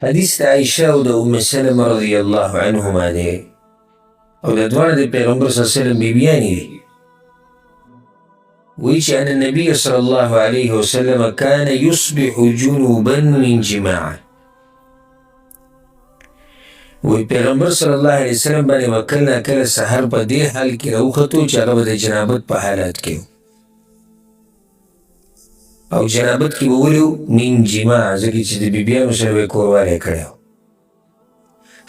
حدیث د عائشہ او د ام سلمه رضی الله عنهما دی او د دواړه د پیغمبر صلی الله علیه وسلم بیبیانې دي. وایي چې ان النبي صلی الله علیه وسلم کان یصبح جنوبا من جماع. وایي پیغمبر صلی الله علیه وسلم باندې به کله ناکله سحر په دې حال کې راوختو چې هغه به د جنابت په حالات کې او جنابت کې به ولي من جماع ځکه چې د بیبیانو سره به یې کوروالی کړی و.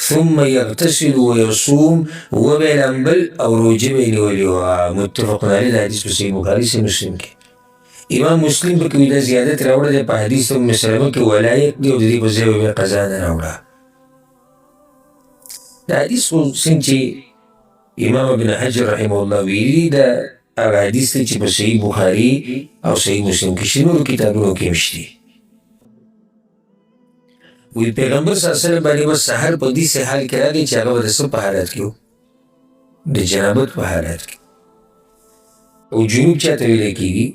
ثم یغتسل ویصوم وبه یې لامبل او روژه به یې نیولې وه. متفق علیه د حدیث په صحیح بخاري صحیح مسلم کې. امام مسلم پکې دا زیادت راوړی دی په حدیث ام سلمه کې ولایت دی او د دې په ځای به بیا قضا نه راوړه. دا حدیث خو څنګه چې امام ابن حجر رحمه الله ویلي دا هغه حدیث دی چې په صحیح بخاري او صحیح مسلم کې شته، نورو کتابونو کې هم شته. وی پیغمبر صلی الله علیه وسلم باندې بس سحر په داسې حال کې راغی چې هغه به د څه په حالت کې و؟ د جنابت په حالت کې. او جنوب چاته ویلی کېږي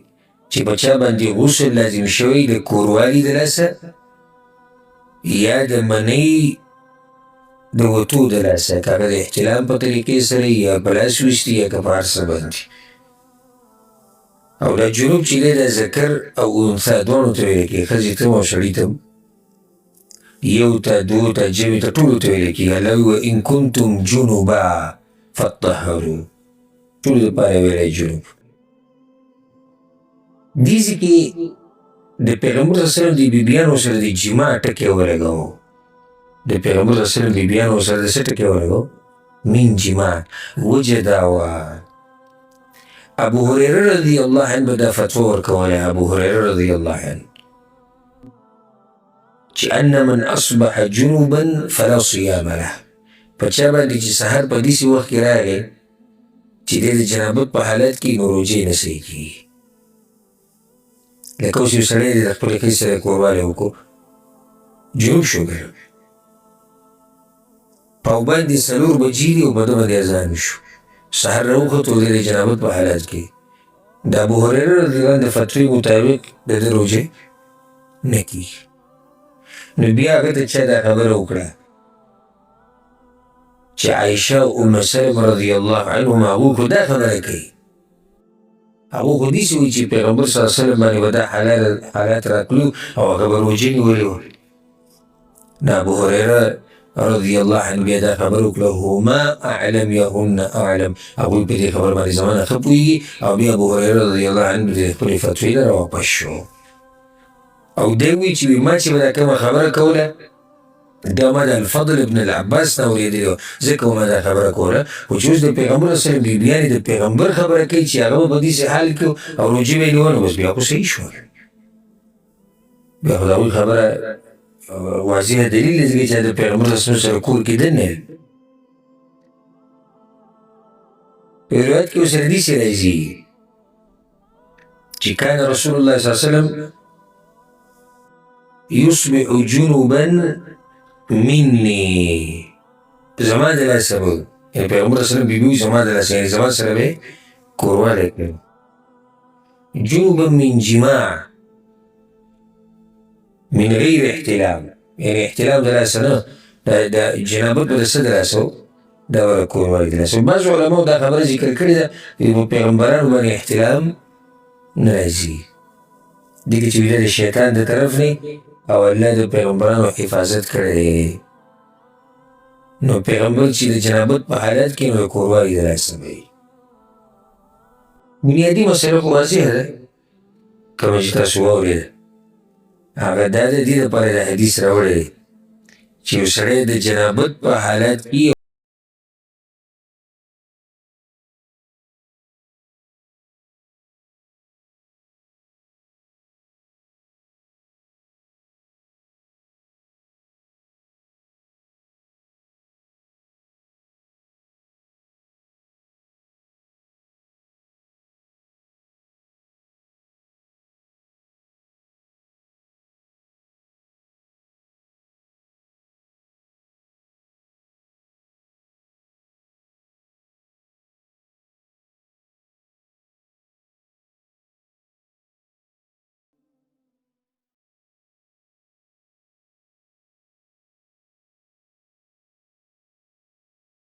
چې په چا باندې غسل لازم شوی د کوروالي د لاسه یا د منۍ د وتو د لاسه، که هغه د احتلام په طریقې سره یا په لاس ویستي یا که په هر څه باندې. او دا جنوب چې دی دا ذکر او انثا دواړو ته ویلی کېږي، ښځې ته او سړي ته، یو ته دوو ته جمعې ته ټولو ته ویلی کېږي. الله وایي وان کنتم جنبا فطهروا، ټولو دپاره ویلی جنوب. دې ځای کې د پیغمبر صلی الله علیه وسلم د بیبیانو سره د جماع ټکی ولګوو. د پیغمبر صلی الله علیه وسلم بیبیانو سره د څه ټکی ولګوو؟ من جماع. وجه دا وه ابو هریره رضی الله عنه به دا فتوا ورکوله. ابو هریره رضی الله عنه چې ان من اصبح جنوبا فلا صیام له، په چا باندې چې سحر په داسې وخت کې راغی چې دی د جنابت په حالت کې نو روژې نه صحیح کېږي. لکه اوس یو سړی دی د خپلې ښځې سره کوروالی وکړو، جنوب شو که په باندې 4 بجې دي او په ده باندې اذان شو، سحر راوخت او دی د جنابت په حالت کې. د ابو هریره رضی الله عنه د فتوې مطابق د ده روژې نه کېږي. نو بیا هغه ته چا دا خبره وکړه چې عایشه او ام سلمه رضی الله عنهما هغوی خو دا خبره کوي، هغوی خو داسې وایي چې پیغمبر صلی الله علیه وسلم باندې به دا حالات راتلو او هغه به روژې نیولې وه. نو ابو هریره رضی الله عنه بیا دا خبره وکړه هما اعلم یا هن اعلم، هغوی په دې خبره باندې زما نه ښه پوهېږي. او بیا ابو هریره رضی الله عنه د خپلې فتوې نه راواپس شو او دی وایي چې ما چې به دا کومه خبره کوله دا ما د الفضل ابن العباس نه اورېدلې وه، ځکه ما دا خبره کوله. خو چې اوس د پیغمبر صلی الله علیه وسلم بیبیانې د پیغمبر خبره کوي چې هغه به په داسې حال کې او روژې به یې نیوله، بس بیا خو صحیح شول. بیا خو د هغوی خبره واضحه دلیل دی ځکه چې د پیغمبر صلی الله علیه وسلم سره کور کې دننه په روایت کې اوس حدیث راځي چې کان رسول الله صلی الله علیه وسلم یصبح جنوبا مني، زما د لاسه به یعنې پیغمبر صلی الله علیه وسلم بیبي زما د لاسه یعنې زما سره به یې کوروالی کوي. جنوبا من جماع من غیر احتلام، یعنې احتلام د لاسه نه، د جنابت به د څه د لاسه و؟ دا به کوروالی د لاسه. بعض علماو دا خبره ذکر کړې ده پیغمبرانو باندې احتلام نه راځي، دې چې ویده د شیطان د طرف نه او الله د پیغمبرانو حفاظت کړی. نو پیغمبر چې د جنابت په حالت کې نو د کوروالي د لاسه به وي. بنیادي مسله خو واضحه ده کومه چې تاسو واورېده، هغه دا د دې دپاره د حدیث راوړی دی چې یو سړی د جنابت په حالت کې